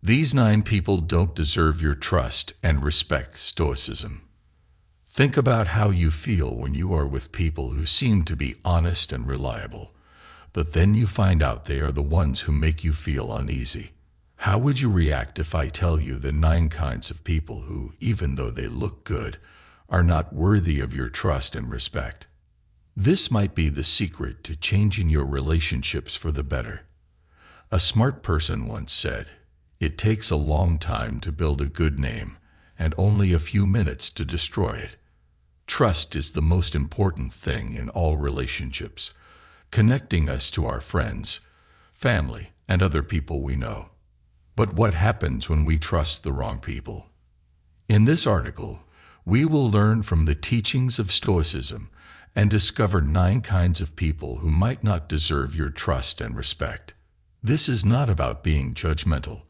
These 9 people don't deserve your trust and respect. Stoicism. Think about how you feel when you are with people who seem to be honest and reliable, but then you find out they are the ones who make you feel uneasy. How would you react if I tell you the 9 kinds of people who, even though they look good, are not worthy of your trust and respect? This might be the secret to changing your relationships for the better. A smart person once said, "It takes a long time to build a good name and only a few minutes to destroy it." Trust is the most important thing in all relationships, connecting us to our friends, family, and other people we know. But what happens when we trust the wrong people? In this article, we will learn from the teachings of Stoicism and discover 9 kinds of people who might not deserve your trust and respect. This is not about being judgmental.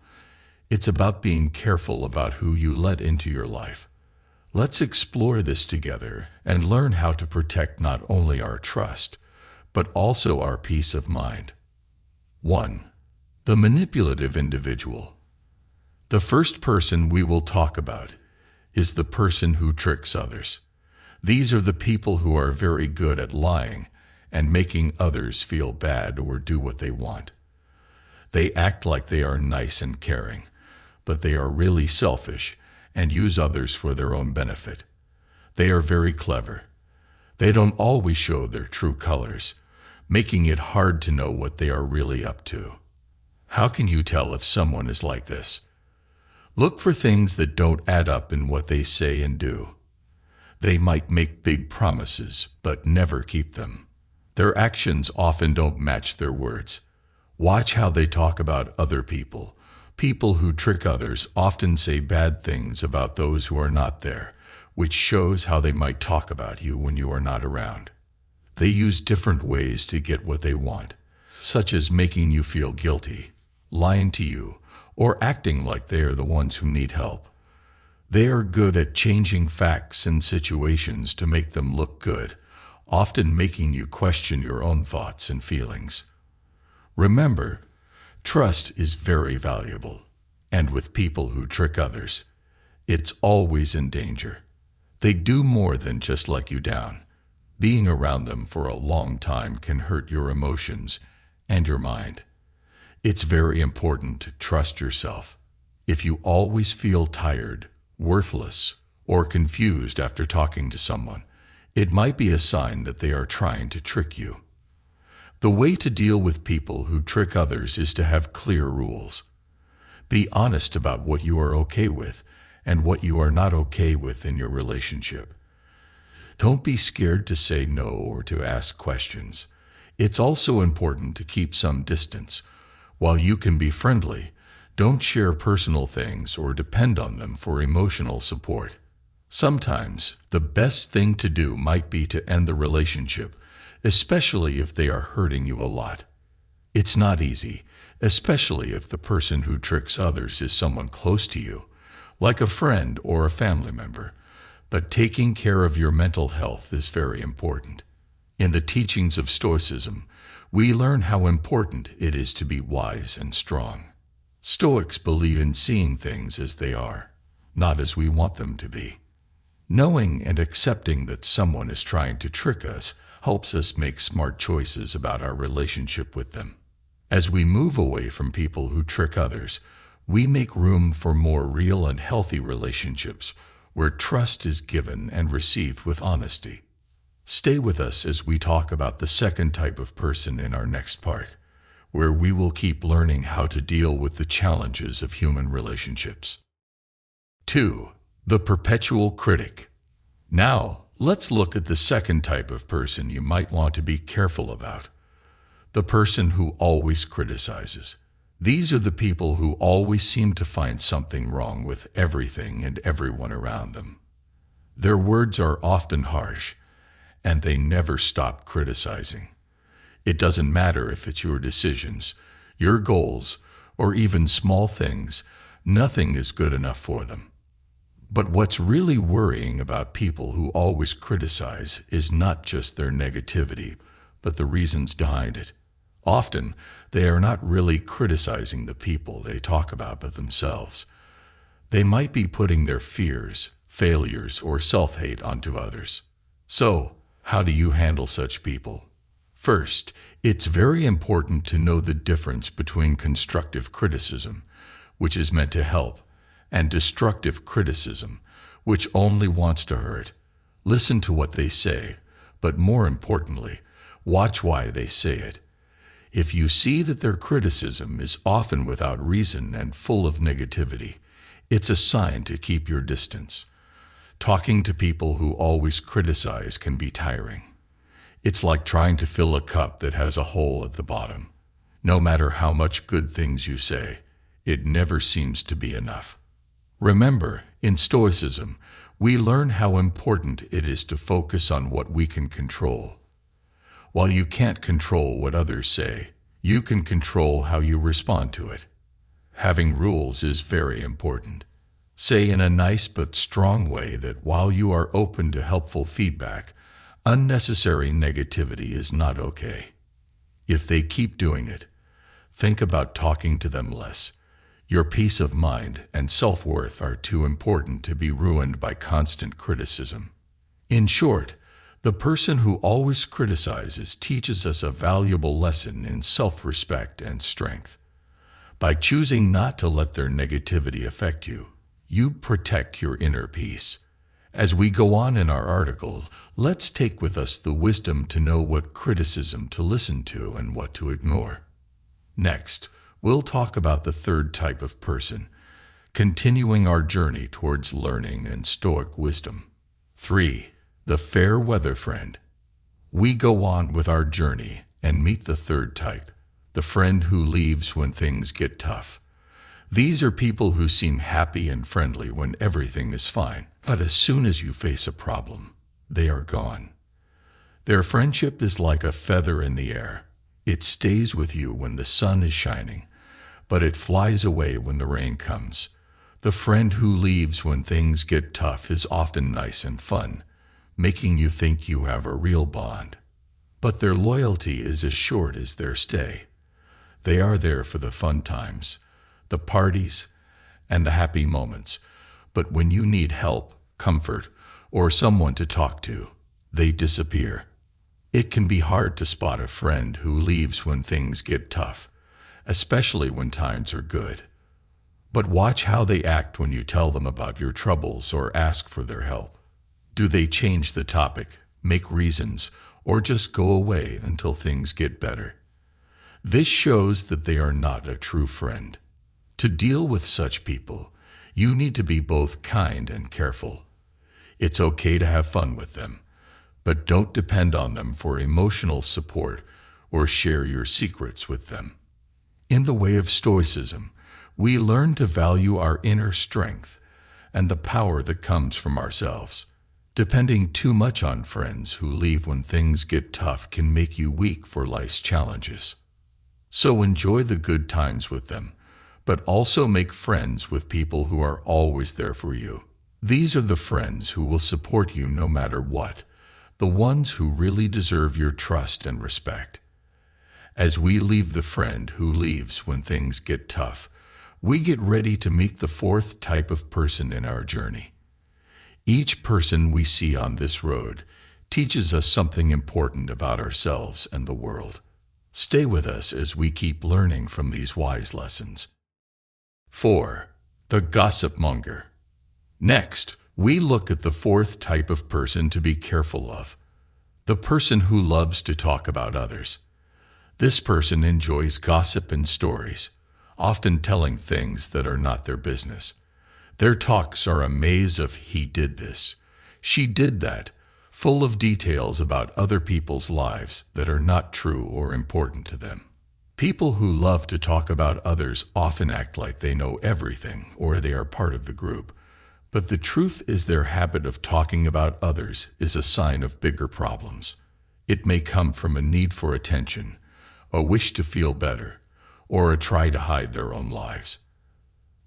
It's about being careful about who you let into your life. Let's explore this together and learn how to protect not only our trust, but also our peace of mind. 1. The manipulative individual. The first person we will talk about is the person who tricks others. These are the people who are very good at lying and making others feel bad or do what they want. They act like they are nice and caring, but they are really selfish and use others for their own benefit. They are very clever. They don't always show their true colors, making it hard to know what they are really up to. How can you tell if someone is like this? Look for things that don't add up in what they say and do. They might make big promises, but never keep them. Their actions often don't match their words. Watch how they talk about other people. People who trick others often say bad things about those who are not there, which shows how they might talk about you when you are not around. They use different ways to get what they want, such as making you feel guilty, lying to you, or acting like they are the ones who need help. They are good at changing facts and situations to make them look good, often making you question your own thoughts and feelings. Remember, trust is very valuable, and with people who trick others, it's always in danger. They do more than just let you down. Being around them for a long time can hurt your emotions and your mind. It's very important to trust yourself. If you always feel tired, worthless, or confused after talking to someone, it might be a sign that they are trying to trick you. The way to deal with people who trick others is to have clear rules. Be honest about what you are okay with and what you are not okay with in your relationship. Don't be scared to say no or to ask questions. It's also important to keep some distance. While you can be friendly, don't share personal things or depend on them for emotional support. Sometimes, the best thing to do might be to end the relationship, especially if they are hurting you a lot. It's not easy, especially if the person who tricks others is someone close to you, like a friend or a family member. But taking care of your mental health is very important. In the teachings of Stoicism, we learn how important it is to be wise and strong. Stoics believe in seeing things as they are, not as we want them to be. Knowing and accepting that someone is trying to trick us helps us make smart choices about our relationship with them. As we move away from people who trick others, we make room for more real and healthy relationships where trust is given and received with honesty. Stay with us as we talk about the second type of person in our next part, where we will keep learning how to deal with the challenges of human relationships. 2. The Perpetual Critic. Now, let's look at the second type of person you might want to be careful about. The person who always criticizes. These are the people who always seem to find something wrong with everything and everyone around them. Their words are often harsh, and they never stop criticizing. It doesn't matter if it's your decisions, your goals, or even small things, nothing is good enough for them. But what's really worrying about people who always criticize is not just their negativity, but the reasons behind it. Often, they are not really criticizing the people they talk about but themselves. They might be putting their fears, failures, or self-hate onto others. So, how do you handle such people? First, it's very important to know the difference between constructive criticism, which is meant to help, and destructive criticism, which only wants to hurt. Listen to what they say, but more importantly, watch why they say it. If you see that their criticism is often without reason and full of negativity, it's a sign to keep your distance. Talking to people who always criticize can be tiring. It's like trying to fill a cup that has a hole at the bottom. No matter how much good things you say, it never seems to be enough. Remember, in Stoicism, we learn how important it is to focus on what we can control. While you can't control what others say, you can control how you respond to it. Having rules is very important. Say in a nice but strong way that while you are open to helpful feedback, unnecessary negativity is not okay. If they keep doing it, think about talking to them less. Your peace of mind and self-worth are too important to be ruined by constant criticism. In short, the person who always criticizes teaches us a valuable lesson in self-respect and strength. By choosing not to let their negativity affect you, you protect your inner peace. As we go on in our article, let's take with us the wisdom to know what criticism to listen to and what to ignore. Next, we'll talk about the third type of person, continuing our journey towards learning and Stoic wisdom. 3. The fair weather friend. We go on with our journey and meet the third type, the friend who leaves when things get tough. These are people who seem happy and friendly when everything is fine, but as soon as you face a problem, they are gone. Their friendship is like a feather in the air. It stays with you when the sun is shining, but it flies away when the rain comes. The friend who leaves when things get tough is often nice and fun, making you think you have a real bond. But their loyalty is as short as their stay. They are there for the fun times, the parties, and the happy moments. But when you need help, comfort, or someone to talk to, they disappear. It can be hard to spot a friend who leaves when things get tough, especially when times are good. But watch how they act when you tell them about your troubles or ask for their help. Do they change the topic, make reasons, or just go away until things get better? This shows that they are not a true friend. To deal with such people, you need to be both kind and careful. It's okay to have fun with them, but don't depend on them for emotional support or share your secrets with them. In the way of Stoicism, we learn to value our inner strength and the power that comes from ourselves. Depending too much on friends who leave when things get tough can make you weak for life's challenges. So enjoy the good times with them, but also make friends with people who are always there for you. These are the friends who will support you no matter what, the ones who really deserve your trust and respect. As we leave the friend who leaves when things get tough, we get ready to meet the fourth type of person in our journey. Each person we see on this road teaches us something important about ourselves and the world. Stay with us as we keep learning from these wise lessons. 4. The gossip monger. Next, we look at the fourth type of person to be careful of, the person who loves to talk about others. This person enjoys gossip and stories, often telling things that are not their business. Their talks are a maze of he did this, she did that, full of details about other people's lives that are not true or important to them. People who love to talk about others often act like they know everything or they are part of the group. But the truth is their habit of talking about others is a sign of bigger problems. It may come from a need for attention, a wish to feel better, or a try to hide their own lives.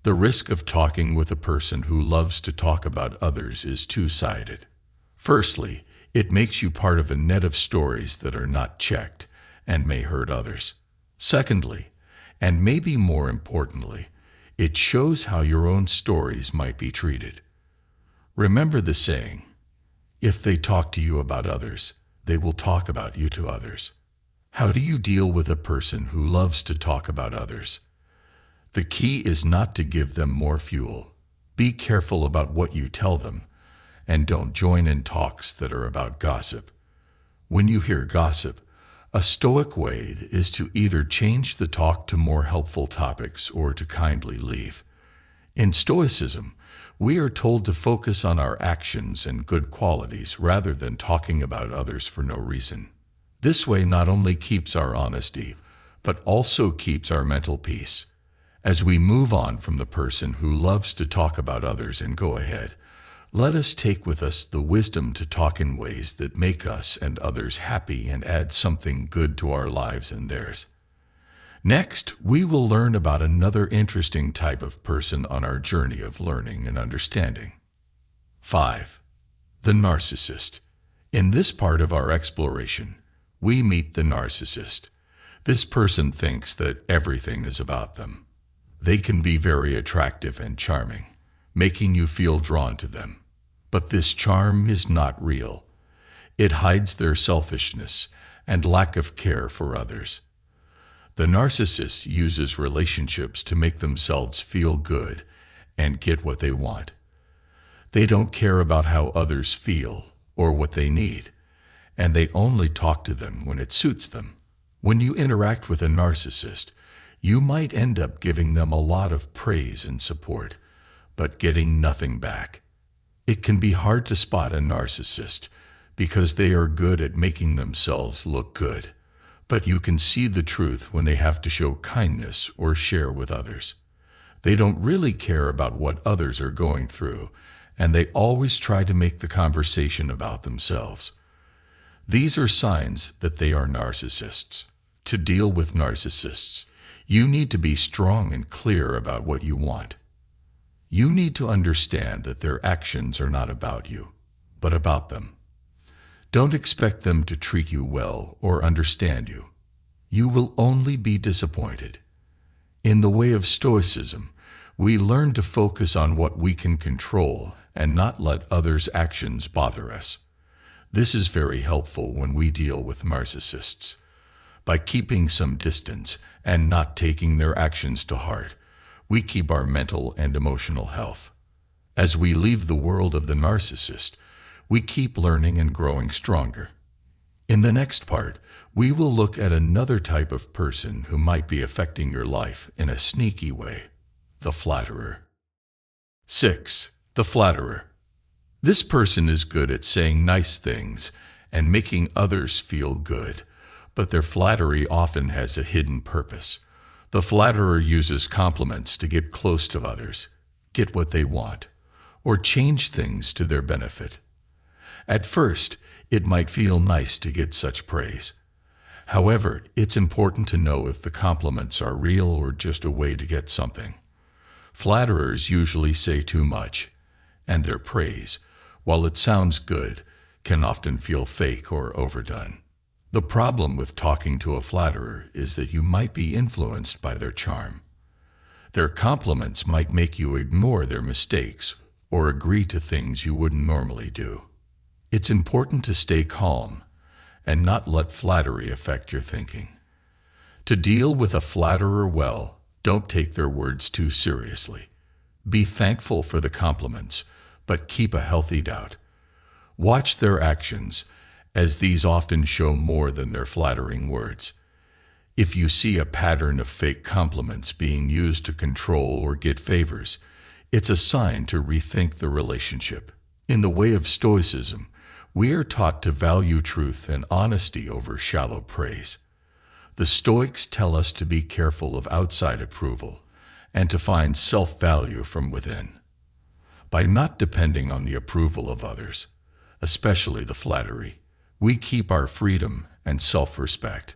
The risk of talking with a person who loves to talk about others is two-sided. Firstly, it makes you part of a net of stories that are not checked and may hurt others. Secondly, and maybe more importantly, it shows how your own stories might be treated. Remember the saying, if they talk to you about others, they will talk about you to others. How do you deal with a person who loves to talk about others? The key is not to give them more fuel. Be careful about what you tell them, and don't join in talks that are about gossip. When you hear gossip, a Stoic way is to either change the talk to more helpful topics or to kindly leave. In Stoicism, we are told to focus on our actions and good qualities rather than talking about others for no reason. This way not only keeps our honesty, but also keeps our mental peace. As we move on from the person who loves to talk about others and go ahead, let us take with us the wisdom to talk in ways that make us and others happy and add something good to our lives and theirs. Next, we will learn about another interesting type of person on our journey of learning and understanding. 5. The Narcissist. In this part of our exploration, we meet the Narcissist. This person thinks that everything is about them. They can be very attractive and charming, making you feel drawn to them. But this charm is not real. It hides their selfishness and lack of care for others. The narcissist uses relationships to make themselves feel good and get what they want. They don't care about how others feel or what they need, and they only talk to them when it suits them. When you interact with a narcissist, you might end up giving them a lot of praise and support, but getting nothing back. It can be hard to spot a narcissist because they are good at making themselves look good, but you can see the truth when they have to show kindness or share with others. They don't really care about what others are going through, and they always try to make the conversation about themselves. These are signs that they are narcissists. To deal with narcissists, you need to be strong and clear about what you want. You need to understand that their actions are not about you, but about them. Don't expect them to treat you well or understand you. You will only be disappointed. In the way of Stoicism, we learn to focus on what we can control and not let others' actions bother us. This is very helpful when we deal with narcissists. By keeping some distance and not taking their actions to heart, we keep our mental and emotional health. As we leave the world of the narcissist, we keep learning and growing stronger. In the next part, we will look at another type of person who might be affecting your life in a sneaky way, the flatterer. 6. The flatterer. This person is good at saying nice things and making others feel good, but their flattery often has a hidden purpose. The flatterer uses compliments to get close to others, get what they want, or change things to their benefit. At first, it might feel nice to get such praise. However, it's important to know if the compliments are real or just a way to get something. Flatterers usually say too much, and their praise, while it sounds good, can often feel fake or overdone. The problem with talking to a flatterer is that you might be influenced by their charm. Their compliments might make you ignore their mistakes or agree to things you wouldn't normally do. It's important to stay calm and not let flattery affect your thinking. To deal with a flatterer well, don't take their words too seriously. Be thankful for the compliments, but keep a healthy doubt. Watch their actions, as these often show more than their flattering words. If you see a pattern of fake compliments being used to control or get favors, it's a sign to rethink the relationship. In the way of Stoicism, we are taught to value truth and honesty over shallow praise. The Stoics tell us to be careful of outside approval and to find self-value from within. By not depending on the approval of others, especially the flattery, we keep our freedom and self-respect.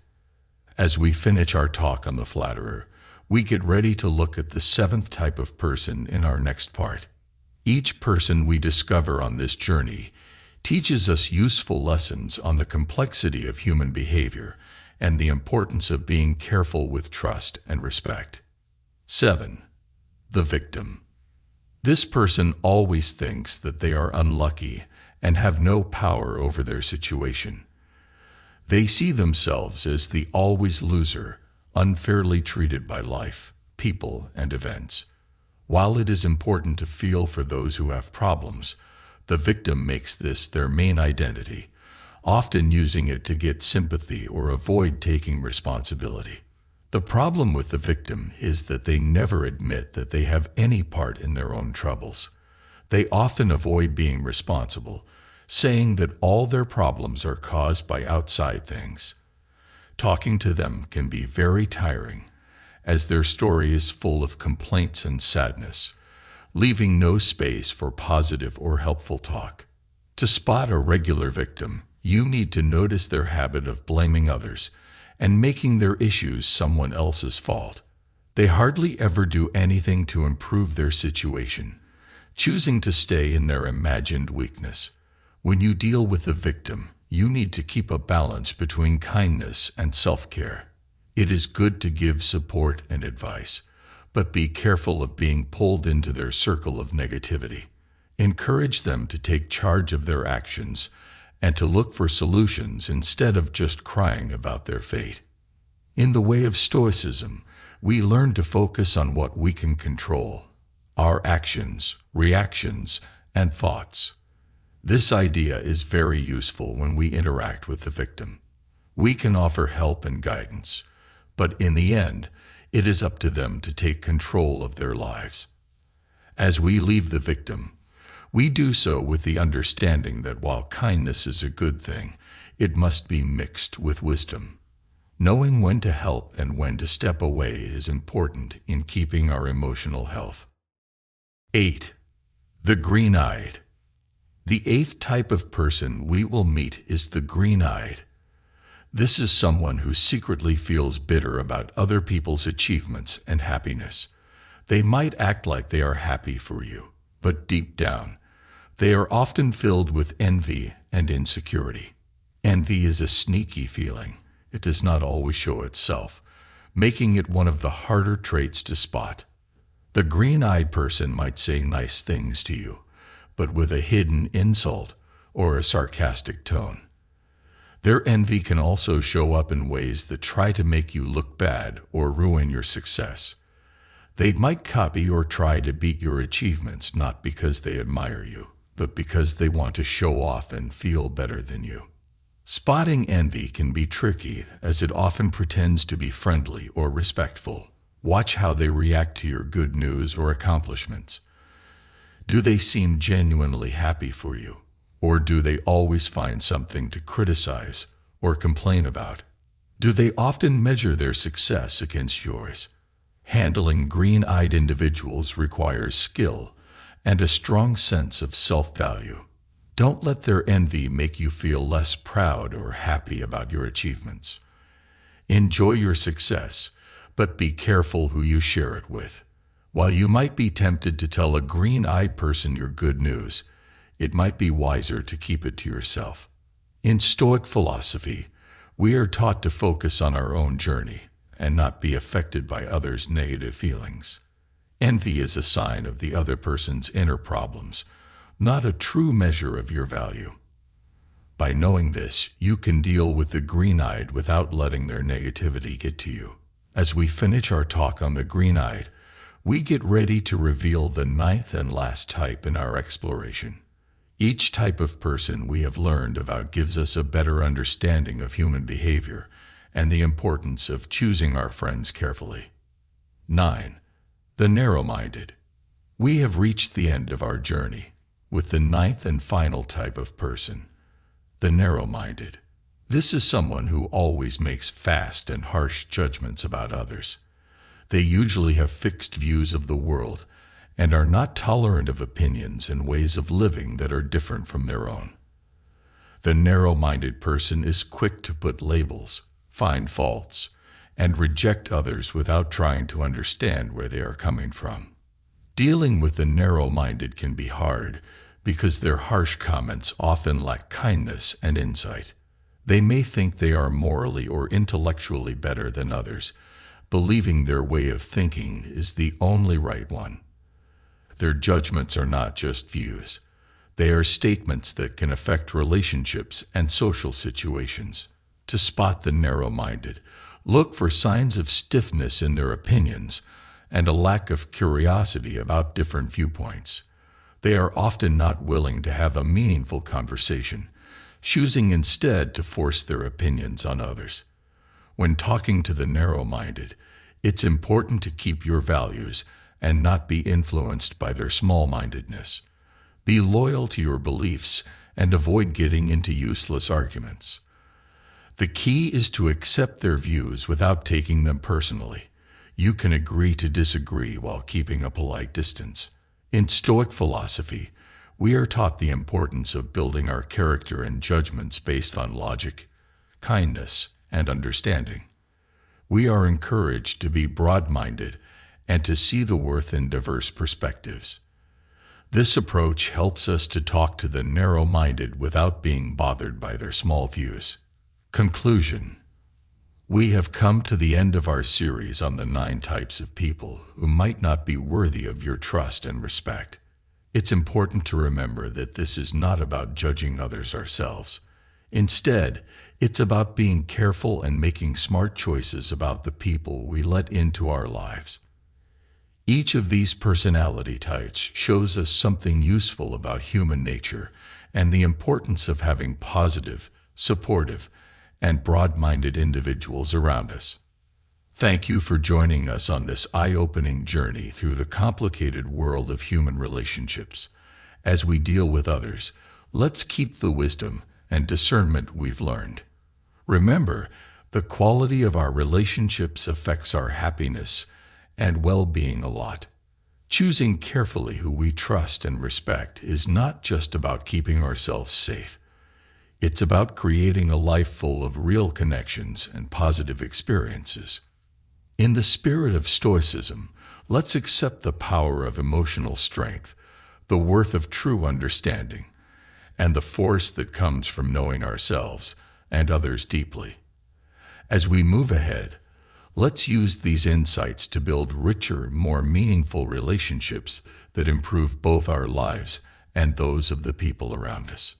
As we finish our talk on the flatterer, we get ready to look at the 7th type of person in our next part. Each person we discover on this journey teaches us useful lessons on the complexity of human behavior and the importance of being careful with trust and respect. 7. The victim. This person always thinks that they are unlucky and have no power over their situation. They see themselves as the always loser, unfairly treated by life, people, and events. While it is important to feel for those who have problems, the victim makes this their main identity, often using it to get sympathy or avoid taking responsibility. The problem with the victim is that they never admit that they have any part in their own troubles. They often avoid being responsible, saying that all their problems are caused by outside things. Talking to them can be very tiring, as their story is full of complaints and sadness, leaving no space for positive or helpful talk. To spot a regular victim, you need to notice their habit of blaming others and making their issues someone else's fault. They hardly ever do anything to improve their situation, choosing to stay in their imagined weakness. When you deal with the victim, you need to keep a balance between kindness and self-care. It is good to give support and advice, but be careful of being pulled into their circle of negativity. Encourage them to take charge of their actions and to look for solutions instead of just crying about their fate. In the way of Stoicism, we learn to focus on what we can control: our actions, reactions, and thoughts. This idea is very useful when we interact with the victim. We can offer help and guidance, but in the end, it is up to them to take control of their lives. As we leave the victim, we do so with the understanding that while kindness is a good thing, it must be mixed with wisdom. Knowing when to help and when to step away is important in keeping our emotional health. 8. The green-eyed. The 8th type of person we will meet is the green-eyed. This is someone who secretly feels bitter about other people's achievements and happiness. They might act like they are happy for you, but deep down, they are often filled with envy and insecurity. Envy is a sneaky feeling. It does not always show itself, making it one of the harder traits to spot. The green-eyed person might say nice things to you, but with a hidden insult or a sarcastic tone. Their envy can also show up in ways that try to make you look bad or ruin your success. They might copy or try to beat your achievements not because they admire you, but because they want to show off and feel better than you. Spotting envy can be tricky, as it often pretends to be friendly or respectful. Watch how they react to your good news or accomplishments. Do they seem genuinely happy for you, or do they always find something to criticize or complain about? Do they often measure their success against yours? Handling green-eyed individuals requires skill and a strong sense of self-value. Don't let their envy make you feel less proud or happy about your achievements. Enjoy your success, but be careful who you share it with. While you might be tempted to tell a green-eyed person your good news, it might be wiser to keep it to yourself. In Stoic philosophy, we are taught to focus on our own journey and not be affected by others' negative feelings. Envy is a sign of the other person's inner problems, not a true measure of your value. By knowing this, you can deal with the green-eyed without letting their negativity get to you. As we finish our talk on the green-eyed, we get ready to reveal the 9th and last type in our exploration. Each type of person we have learned about gives us a better understanding of human behavior and the importance of choosing our friends carefully. 9. The narrow-minded. We have reached the end of our journey with the 9th and final type of person, the narrow-minded. This is someone who always makes fast and harsh judgments about others. They usually have fixed views of the world and are not tolerant of opinions and ways of living that are different from their own. The narrow-minded person is quick to put labels, find faults, and reject others without trying to understand where they are coming from. Dealing with the narrow-minded can be hard because their harsh comments often lack kindness and insight. They may think they are morally or intellectually better than others, believing their way of thinking is the only right one. Their judgments are not just views. They are statements that can affect relationships and social situations. To spot the narrow-minded, look for signs of stiffness in their opinions and a lack of curiosity about different viewpoints. They are often not willing to have a meaningful conversation, choosing instead to force their opinions on others. When talking to the narrow-minded, it's important to keep your values and not be influenced by their small-mindedness. Be loyal to your beliefs and avoid getting into useless arguments. The key is to accept their views without taking them personally. You can agree to disagree while keeping a polite distance. In Stoic philosophy, we are taught the importance of building our character and judgments based on logic, kindness, and understanding. We are encouraged to be broad-minded and to see the worth in diverse perspectives. This approach helps us to talk to the narrow-minded without being bothered by their small views. Conclusion. We have come to the end of our series on the 9 types of people who might not be worthy of your trust and respect. It's important to remember that this is not about judging others ourselves. Instead, it's about being careful and making smart choices about the people we let into our lives. Each of these personality types shows us something useful about human nature and the importance of having positive, supportive, and broad-minded individuals around us. Thank you for joining us on this eye-opening journey through the complicated world of human relationships. As we deal with others, let's keep the wisdom and discernment we've learned. Remember, the quality of our relationships affects our happiness and well-being a lot. Choosing carefully who we trust and respect is not just about keeping ourselves safe. It's about creating a life full of real connections and positive experiences. In the spirit of Stoicism, let's accept the power of emotional strength, the worth of true understanding, and the force that comes from knowing ourselves and others deeply. As we move ahead, let's use these insights to build richer, more meaningful relationships that improve both our lives and those of the people around us.